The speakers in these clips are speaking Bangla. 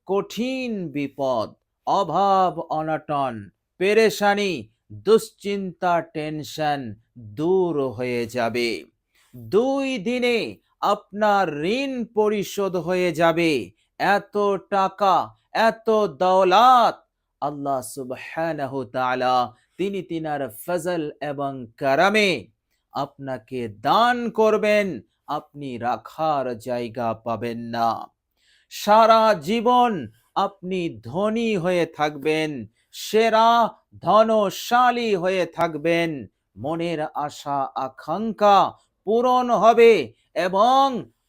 কঠিন বিপদ, অভাব অনটন, পেরেশানি, দুশ্চিন্তা, টেনশন দূর হয়ে যাবে। 2 দিনে আপনার ঋণ পরিশোধ হয়ে যাবে। এত টাকা, এত দৌলত আল্লাহ সুবহানাহু তাআলা তিনি তিনার ফজল এবং কারামে আপনাকে দান করবেন, আপনি রাখার জায়গা পাবেন না। সারা জীবন আপনি ধনী হয়ে থাকবেন, সেরা ধনশালী হয়ে থাকবেন, মনের আশা আকাঙ্ক্ষা পূরণ হবে এবং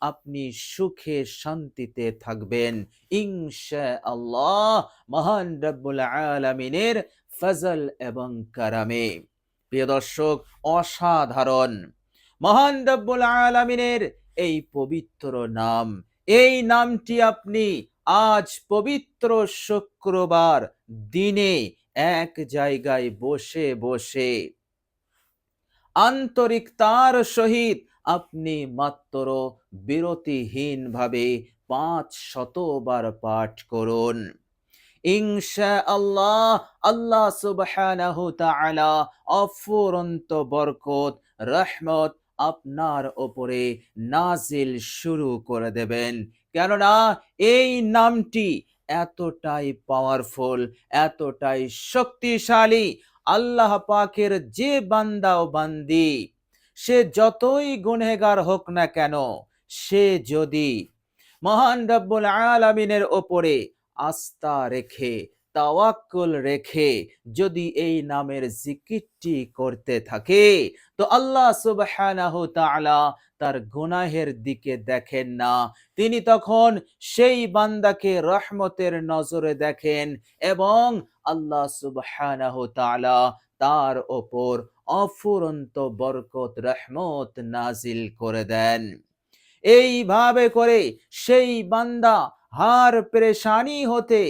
আপনি সুখে শান্তিতে থাকবেন ইনশাআল্লাহ মহান রব্বুল আলামিনের ফজল এবং কারামে। প্রিয় দর্শক, অসাধারণ মহান রব্বুল আলামিনের এই পবিত্র নাম, এই নামটি আপনি আজ পবিত্র শুক্রবার দিনে এক জায়গায় বসে বসে আন্তরিকতার সহিত আপনি মাত্র বিরতিহীন ভাবে 500 বার পাঠ করুন ইনশাআল্লাহ। আল্লাহ সুবহানাহু তাআলা অফুরন্ত বরকত, রহমত আপনার উপরে নাজিল শুরু করে দেবেন। কেননা এই নামটি এতটাই পাওয়ারফুল, এতটাই শক্তিশালী, আল্লাহ পাকের যে বান্দা ও বান্দি সে যতই গুনহগার হোক না কেন, সে যদি মহান রব্বুল আলামিনের ওপরে আস্থা রেখে, তাওয়াক্কুল রেখে যদি এই নামের জিকিরটি করতে থাকে, তো আল্লাহ সুবহানাহু তাআলা তার গুনাহের দিকে দেখেন না, তিনি তখন সেই বান্দাকে রহমতের নজরে দেখেন এবং আল্লাহ সুবহানাহু তাআলা তার ওপর অফুরন্ত বরকত, রহমত নাজিল করে দেন। এইভাবে করে সেই বান্দা হার পেরেশানি হতে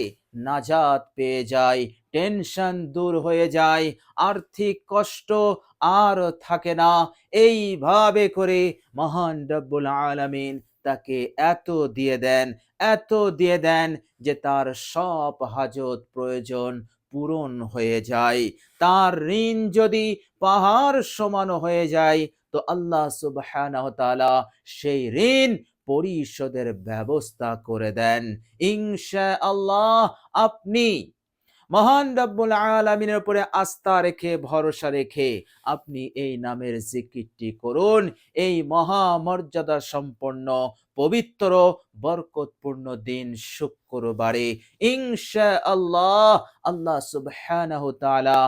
নাজাত পেয়ে যায়, টেনশন দূর হয়ে যায়, আর্থিক কষ্ট আর থাকে না। এইভাবে করে মহান রব্বুল আলামিন তাকে এত দিয়ে দেন, এত দিয়ে দেন যে তার সব হাজত প্রয়োজন পূরণ হয়ে যায়। তার ঋণ যদি পাহাড় সমান হয়ে যায়, তো আল্লাহ সুবহানাহু ওয়া তাআলা সেই ঋণ পরিশোধের ব্যবস্থা করে দেন ইনশাআল্লাহ। আপনি মহান রব্বুল আলামিনের উপরে আস্থা রেখে, ভরসা রেখে আপনি এই নামের জিকিরটি করুন। এই মহা মর্যাদা সম্পন্ন পবিত্র বরকতপূর্ণ দিন শুক্রবারে ইনশাআল্লাহ আল্লাহ সুবহানাহু তাআলা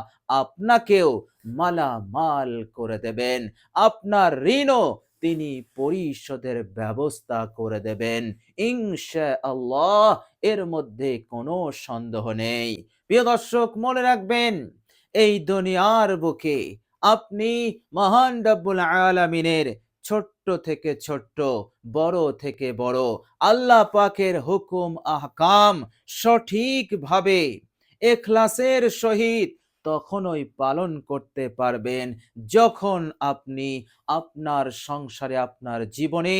আপনাকেও মালামাল করে দেবেন, আপনার ঋণও তিনি পরিশোধের ব্যবস্থা করে দেবেন ইনশাআল্লাহ। এর মধ্যে কোনো সন্দেহ নেই। প্রিয় দর্শক, মনে রাখবেন, এই দুনিয়ার বুকে আপনি মহান রব্বুল আলামিনের ছোট্ট থেকে ছোট্ট, বড় থেকে বড় আল্লাহ পাকের হুকুম আহকাম সঠিকভাবে ইখলাসের সহিত তখনই পালন করতে পারবেন যখন আপনি আপনার সংসারে, আপনার জীবনে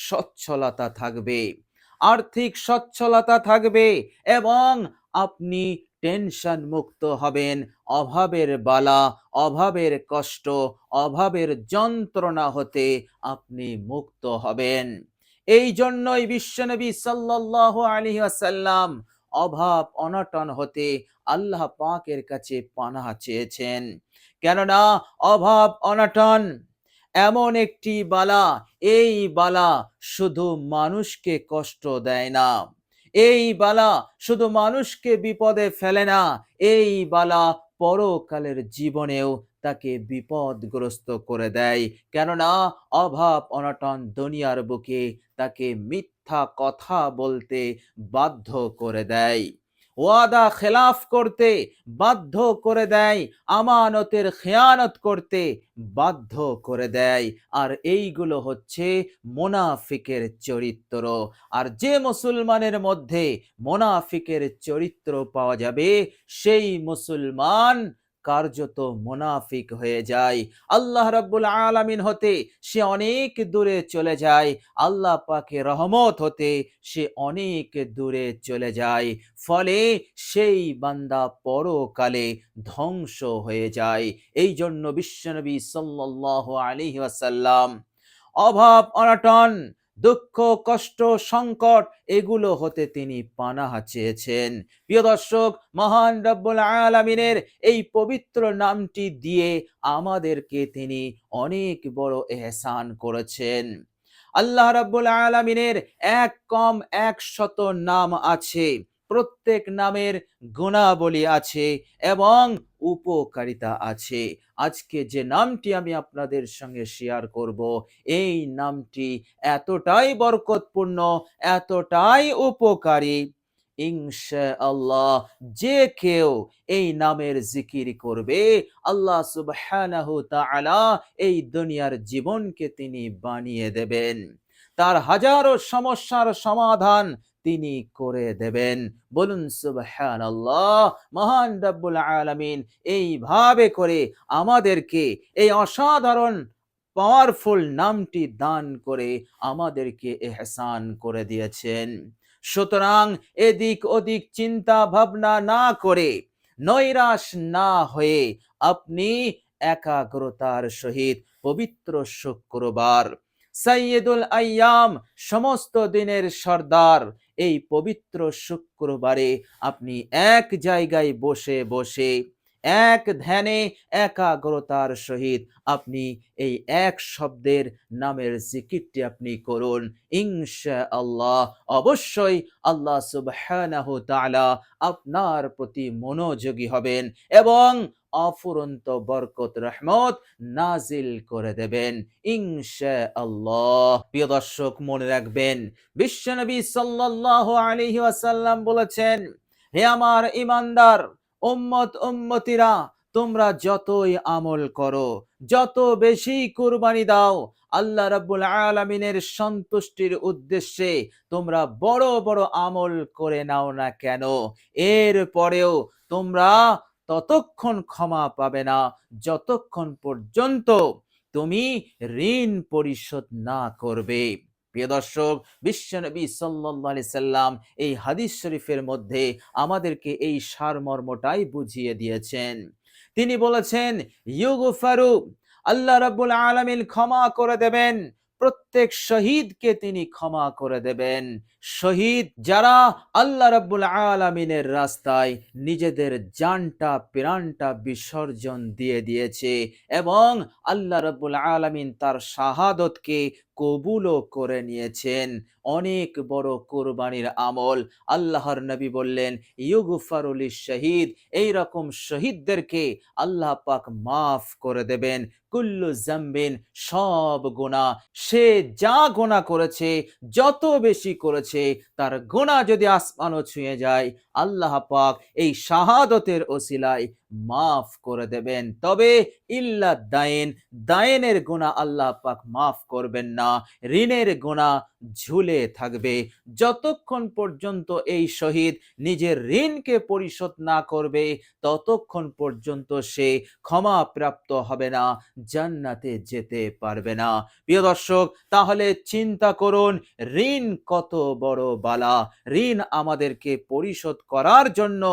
সচ্ছলতা থাকবে, আর্থিক সচ্ছলতা থাকবে এবং আপনি টেনশন মুক্ত হবেন, অভাবের বালা, অভাবের কষ্ট, অভাবের যন্ত্রণা হতে আপনি মুক্ত হবেন। এই জন্যই বিশ্বনবী সাল্লাল্লাহু আলাইহি ওয়াসাল্লাম অভাব অনটন হতে আল্লাহ পাকের কাছে পানাহ চেয়েছেন। কেননা অভাব অনটন এমন একটি বালা, এই বালা শুধু মানুষকে কষ্ট দেয় না, এই বালা শুধু মানুষকে বিপদে ফেলে না, এই বালা পরকালের জীবনেও তাকে বিপদগ্রস্ত করে দেয়। কেননা অভাব অনটন দুনিয়ার বুকে তাকে মিথ্যা কথা বলতে বাধ্য করে দেয়, ওয়াদা খেলাফ করতে বাধ্য করে দেয়, আমানতের খেয়ানত করতে বাধ্য করে দেয়। আর এইগুলো হচ্ছে মুনাফিকের চরিত্র। আর যে মুসলমানের মধ্যে মুনাফিকের চরিত্র পাওয়া যাবে, সেই মুসলমান কার্যত মুনাফিক হয়ে যায়। আল্লাহ রাব্বুল আলামিন হতে সে অনেক দূরে চলে যায়। আল্লাহ পাকের রহমত হতে সে অনেক দূরে চলে যায়। ফলে সেই বান্দা পরকালে ধ্বংস হয়ে যায়। এই জন্য বিশ্বনবী সাল্লাল্লাহু আলাইহি ওয়াসাল্লাম অভাব অনটন, দুঃখ কষ্ট সংকট এগুলো হতে তিনি পানাহ চেয়েছেন। প্রিয় দর্শক, মহান রব্বুল আলামিনের এই পবিত্র নামটি দিয়ে আমাদেরকে তিনি অনেক বড় এহসান করেছেন। আল্লাহ রাব্বুল আলামিনের এক কম ১০০ নাম আছে। প্রত্যেক নামের গুণাবলী আছে এবং উপকারিতা আছে। আজকে যে নামটি আমি আপনাদের সঙ্গে শেয়ার করব, এই নামটি এতটাই বরকতপূর্ণ, এতটাই উপকারী, ইনশাআল্লাহ যে কেউ এই নামের জিকির করবে, আল্লাহ সুবহানাহু তাআলা এই দুনিয়ার জীবনকে তিনি বানিয়ে দেবেন। তার হাজারো সমস্যার সমাধান তিনি করে দেবেন। বলুন সুবহানাল্লাহ। মহান রব্বুল আলামিন এইভাবে করে আমাদেরকে এই অসাধারণ পাওয়ারফুল নামটি দান করে আমাদেরকে এহসান করে দিয়েছেন। সুতরাং এদিক ওদিক চিন্তা ভাবনা না করে, নৈরাশ না হয়ে আপনি একাগ্রতার সহিত পবিত্র শুক্রবার, সাইয়্যিদুল আইয়াম, সমস্ত দিনের সর্দার, এই পবিত্র শুক্রবারে আপনি এক জায়গায় বসে বসে এক ধ্যানে একাগ্রতার সহিত আপনি এই এক শব্দের নামের জিকিরটি আপনি করুন। ইনশাআল্লাহ অবশ্যই আল্লাহ সুবহানাহু তাআলা আপনার প্রতি মনোযোগী হবেন এবং অফুরন্ত বরকত রহমত নাজিল করে দেবেন ইনশাআল্লাহ। প্রিয় দর্শক, মনে রাখবেন, বিশ্বনবী সাল্লাল্লাহু আলাইহি ওয়াসাল্লাম বলেছেন, হে আমার ঈমানদার উম্মতিরা, তোমরা যতই আমল করো, যত বেশি কুরবানি দাও, আল্লাহ রাব্বুল আলামিনের সন্তুষ্টির উদ্দেশ্যে তোমরা বড় বড় আমল করে নাও না কেন, এর পরেও তোমরা ততক্ষণ ক্ষমা পাবে না যতক্ষণ পর্যন্ত তুমি ঋণ পরিশোধ না করবে। প্রিয় দর্শক, বিশ্বনবী সাল্লাল্লাহু আলাইহি সাল্লাম এই হাদিস শরীফের মধ্যে আমাদেরকে এই সারমর্মটাই বুঝিয়ে দিয়েছেন। তিনি বলেছেন, ইউগফারু, আল্লাহ রাব্বুল আলামিন ক্ষমা করে দেবেন, প্রত্যেক শহীদকে তিনি ক্ষমা করে দেবেন। শহীদ যারা আল্লাহ রাব্বুল আলামিনের রাস্তায় নিজেদের জানটা প্রাণটা বিসর্জন দিয়ে দিয়েছে এবং আল্লাহ রাব্বুল আলামিন তার শাহাদতকে কবুলও করে নিয়েছেন। অনেক বড় কুরবানির আমল। আল্লাহর নবী বললেন, ইউগফারু লিশ-শাহীদ, এই রকম শহীদদেরকে আল্লাহ পাক মাফ করে দেবেন। কুল্লু যামবিন, সব গুনাহ, সে যা গুনাহ করেছে, যত বেশি করেছে, তার গুনাহ যদি আসমানও ছুঁয়ে যায়, আল্লাহ পাক এই শাহাদতের ওসিলায় মাফ করে দেবেন। তবে ইল্লা দাইন, দাইনের গুনাহ আল্লাহ পাক মাফ করবেন না। ঋণের গুনাহ ঝুলে থাকবে। যতক্ষণ পর্যন্ত এই শহীদ নিজের ঋণকে পরিশোধ না করবে, ততক্ষণ পর্যন্ত সে ক্ষমা প্রাপ্ত হবে না, জান্নাতে যেতে পারবে না। প্রিয় দর্শক, তাহলে চিন্তা করুন, ঋণ কত বড় বালা। ঋণ আমাদেরকে পরিশোধ করার জন্য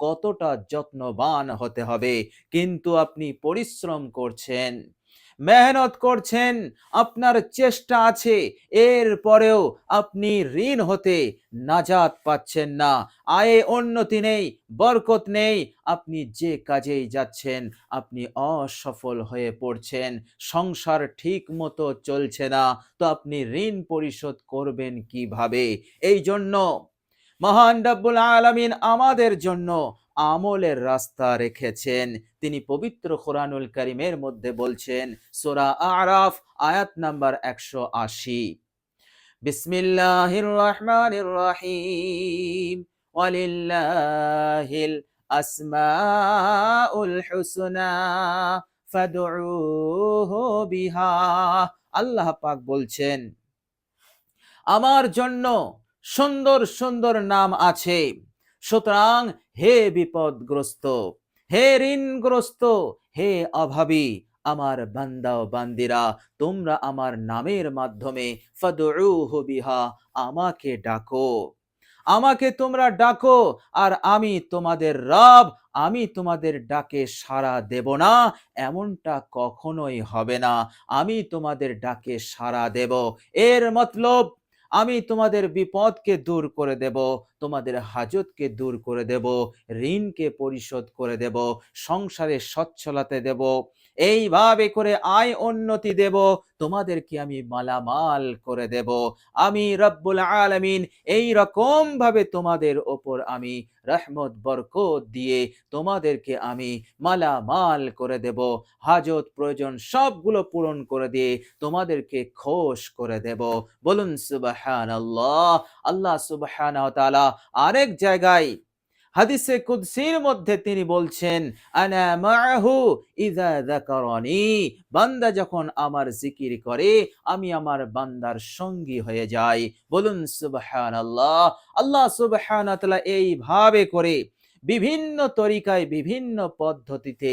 কতটা যত্নবান হতে হবে। কিন্তু আপনি পরিশ্রম করছেন, মেহনত করছেন, আপনার চেষ্টা আছে, এর পরেও আপনি ঋণ হতে নাজাত পাচ্ছেন না। আয়ে উন্নতি নেই, বরকত নেই, আপনি যে কাজেই যাচ্ছেন আপনি অসফল হয়ে পড়ছেন, সংসার ঠিক মতো চলছে না, তো আপনি ঋণ পরিশোধ করবেন কিভাবে? এই জন্য মহান রব্বুল আলামিন আমাদের জন্য আমলের রাস্তা রেখেছেন। তিনি পবিত্র কোরআনুল কারীমের মধ্যে বলছেন, সূরা আরাফ আয়াত নাম্বার 180, বিসমিল্লাহির রহমানির রহিম, ওয়ালিল্লাহিল আসমাউল হুসনা ফাদউহু বিহা। আল্লাহ পাক বলছেন, আমার জন্য সুন্দর সুন্দর নাম আছে, সুতরাং হে বিপদগ্রস্ত, হে ঋণগ্রস্ত, হে অভাবী আমার বান্দা ও বান্দিরা, তোমরা আমার নামের মাধ্যমে ফাদউহু বিহা, আমাকে ডাকো, আমাকে তোমরা ডাকো, আর আমি তোমাদের রব, আমি তোমাদের ডাকে সাড়া দেব না এমনটা কখনোই হবে না। আমি তোমাদের ডাকে সাড়া দেব। এর মতলব আমি তোমাদের বিপদকে দূর করে দেব, তোমাদের হাজতকে দূর করে দেব, ঋণকে পরিশোধ করে দেব, সংসারে সচ্ছলতা দেব, এইভাবে করে আয় উন্নতি দেব, তোমাদেরকে আমি মালামাল করে দেব। আমি রব্বুল আলামিন এই রকম ভাবে তোমাদের ওপর আমি রহমত বরকত দিয়ে তোমাদেরকে আমি মালামাল করে দেব, হাজত প্রয়োজন সবগুলো পূরণ করে দিয়ে তোমাদেরকে খোশ করে দেব। বলুন সুবহানাল্লাহ। আল্লাহ সুবহানাহু ওয়া তাআলা আরেক জায়গায় হাদিসে কুদসির মধ্যে তিনি বলছেন, আনা মাআহু ইযা যাকারানি, বান্দা যখন আমার জিকির করে আমি আমার বান্দার সঙ্গী হয়ে যাই। বলুন সুবহানাল্লাহ। আল্লাহ সুবহানাহু ওয়া তাআলা এইভাবে করে বিভিন্ন তরিকায় বিভিন্ন পদ্ধতিতে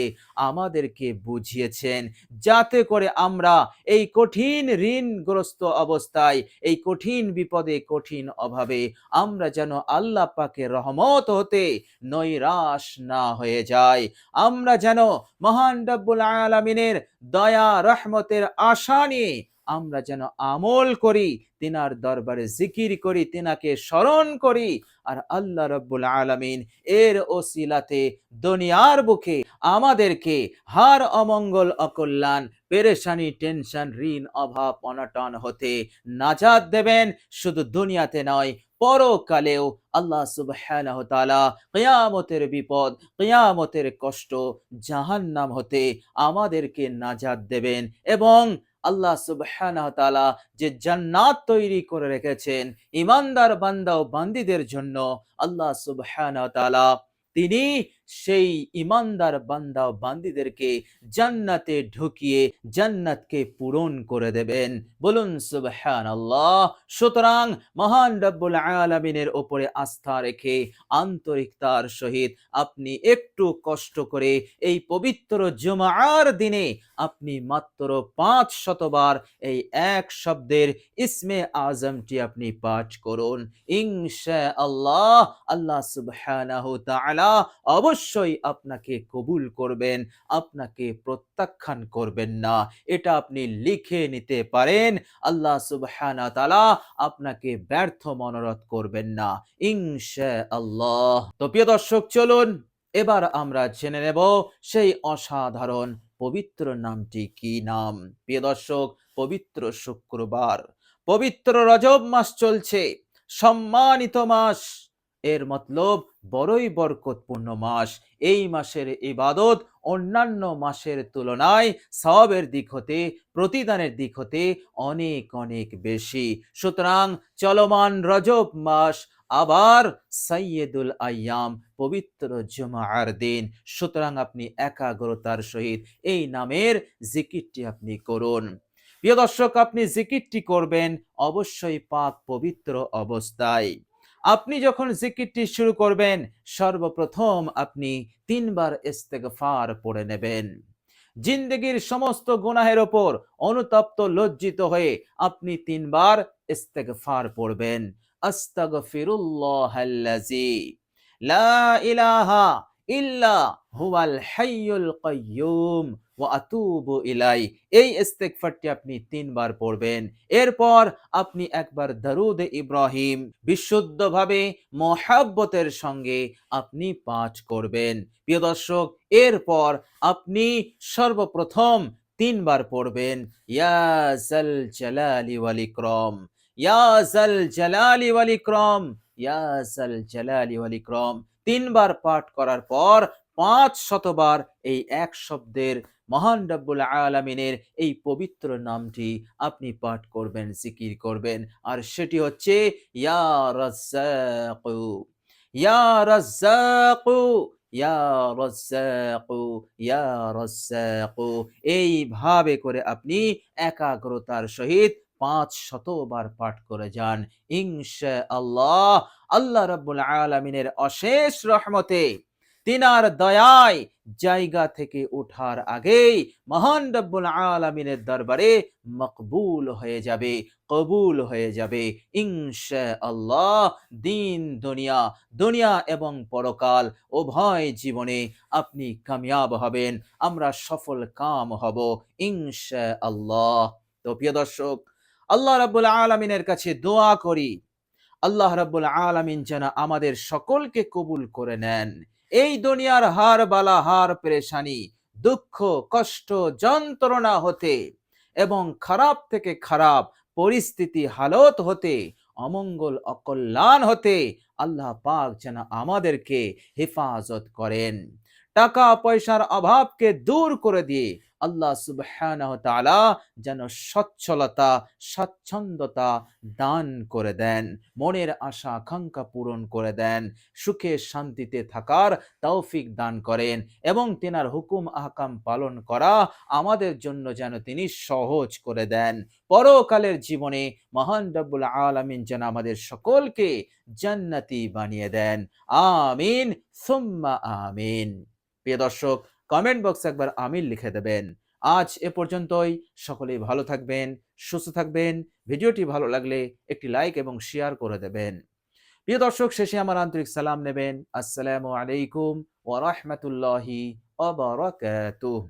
আমাদেরকে বুঝিয়েছেন, যাতে করে আমরা এই কঠিন ঋণগ্রস্ত অবস্থায়, এই কঠিন বিপদে, কঠিন অভাবে আমরা যেন আল্লাহ পাকের রহমত হতে নৈরাশ না হয়ে যায়। আমরা যেন মহান রব্বুল আলামিনের দয়া রহমতের আশা নিয়ে আমরা যেন আমল করি, তিনার দরবারে জিকির করি, তিনাকে স্মরণ করি, আর আল্লাহ রব্বুল আলামিন এর ওসিলাতে দুনিয়ার বুকে আমাদেরকে হার অমঙ্গল অকল্যাণ পেরেশানি টেনশন ঋণ অভাব অনটন হতে নাজাত দেবেন। শুধু দুনিয়াতে নয়, পরকালেও আল্লাহ সুবহানাহু ওয়া তাআলা কিয়ামতের বিপদ, কিয়ামতের কষ্ট, জাহান্নাম হতে আমাদেরকে নাজাত দেবেন। এবং আল্লাহ সুবহানাহু ওয়া তাআলা যে জান্নাত তৈরি করে রেখেছেন ইমানদার বান্দা ও বান্দীদের জন্য, আল্লাহ সুবহানাহু ওয়া তাআলা তিনি সেই ইমানদার বান্দা ও বান্দীদেরকে জান্নাতে ঢুকিয়ে জান্নাতকে পূরণ করে দেবেন। বলুন সুবহানাল্লাহ। সুতরাং মহান রব্বুল আলামিনের উপরে আস্থা রেখে আন্তরিকতার সহিত আপনি একটু কষ্ট করে এই পবিত্র জুমার দিনে আপনি মাত্র 500 বার এই এক শব্দের ইসমে আজমটি আপনি পাঠ করুন। ইনশাআল্লাহ আল্লাহ সুবহানাহু ওয়া তাআলা অবশ্যই আপনাকে কবুল করবেন, আপনাকে প্রত্যাখ্যান করবেন না। এটা আপনি লিখে নিতে পারেন। আল্লাহ সুবহানাহু ওয়া তাআলা আপনাকে ব্যর্থ মনোরথ করবেন না ইনশাআল্লাহ। তো প্রিয় দর্শক, চলুন এবার আমরা জেনে নেব সেই অসাধারণ পবিত্র নামটি কি নাম। প্রিয় দর্শক, পবিত্র শুক্রবার, পবিত্র রজব মাস চলছে, সম্মানিত মাস, এর মতলব বড়ই বরকতপূর্ণ মাস। এই মাসের ইবাদত অন্যান্য মাসের তুলনায় সওয়াবের দিক হতে, প্রতিদানের দিক হতে অনেক অনেক বেশি। সুতরাং চলমান রজব মাস আবার সাইয়্যিদুল আইয়াম, পবিত্র জুমার দিন। সুতরাং আপনি একাগ্রতার সহিত এই নামের জিকিরটি আপনি করুন। প্রিয় দর্শক, আপনি জিকিরটি করবেন অবশ্যই পাক পবিত্র অবস্থায়। আপনি যখন জিকিরটি শুরু করবেন সর্বপ্রথম আপনি 3 বার ইস্তেগফার পড়ে নেবেন। জিন্দেগির সমস্ত গুনাহের ওপর অনুতপ্ত লজ্জিত হয়ে আপনি 3 বার ইস্তেগফার পড়বেন। আস্তাগফিরুল্লাহাল্লাযী লা ইলাহা ইল্লা হুয়াল হাইয়ুল কাইয়্যুম ওয়া আতুবু ইলাই। এই ইস্তেগফারটি আপনি 3 বার পড়বেন। এরপর আপনি একবার দরুদ ইব্রাহিম বিশুদ্ধভাবে মহব্বতের সঙ্গে আপনি পাঠ করবেন। প্রিয় দর্শক, এরপর আপনি সর্বপ্রথম 3 বার পড়বেন ইয়া যাল জালালি ওয়াল ইকরাম, ইয়া যাল জালালি ওয়াল ইকরাম, ইয়া যাল জালালি ওয়াল ইকরাম। 3 বার পাঠ করার পর 500 বার এই এক শব্দের মহান রব্বুল আলামিনের এই পবিত্র নামটি আপনি পাঠ করবেন, জিকির করবেন। আর সেটি হচ্ছে ইয়া রাজ্জাকু, ইয়া রাজ্জাকু, ইয়া রাজ্জাকু, ইয়া রাজ্জাকু। এইভাবে করে আপনি একাগ্রতার সহিত 500 বার পাঠ করে যান। ইনশাআল্লাহ আল্লাহ রাব্বুল আলামিনের অশেষ রহমতে তিনার দয়ায় জায়গা থেকে ওঠার আগেই মহান রব্বুল আলামিনের দরবারে মকবুল হয়ে যাবে, কবুল হয়ে যাবে ইনশাআল্লাহ। দিন দুনিয়া, দুনিয়া এবং পরকাল উভয় জীবনে আপনি কামিয়াব হবেন, আমরা সফল কাম হব ইনশাআল্লাহ। তো প্রিয় দর্শক, আল্লাহ রাব্বুল আলামিনের কাছে দোয়া করি আল্লাহ রাব্বুল আলামিন যেন আমাদের সকলকে কবুল করে নেন। এই দুনিয়ার হার বালা, হার পেরেশানি, দুঃখ, কষ্ট, যন্ত্রণা হতে এবং খারাপ থেকে খারাপ পরিস্থিতি, হালত হতে, অমঙ্গল অকল্যাণ হতে আল্লাহ পাক যেন আমাদেরকে হেফাজত করেন। টাকা পয়সার অভাবকে দূর করে দিয়ে আল্লাহ সুবহানাহু ওয়া তাআলা যেন সচ্ছলতা, স্বাচ্ছন্দ্যতা দান করে দেন, মনের আশা আকাঙ্ক্ষা পূরণ করে দেন, সুখে শান্তিতে থাকার তৌফিক দান করেন এবং তেনার হুকুম আহকাম পালন করা আমাদের জন্য যেন তিনি সহজ করে দেন। পরকালের জীবনে মহান রব্বুল আলামিন যেন আমাদের সকলকে জান্নাতি বানিয়ে দেন। আমিন সুম্মা আমিন। প্রিয় দর্শক, কমেন্ট বক্সে একবার আমিন লিখে দেবেন। আজ এ পর্যন্তই। সকলেই ভালো থাকবেন, সুস্থ থাকবেন। ভিডিওটি ভালো লাগলে একটি লাইক এবং শেয়ার করে দেবেন। প্রিয় দর্শক, শেষে আমার আন্তরিক সালাম নেবেন। আসসালামু আলাইকুম ওয়া রাহমাতুল্লাহি ওয়া বারাকাতুহু।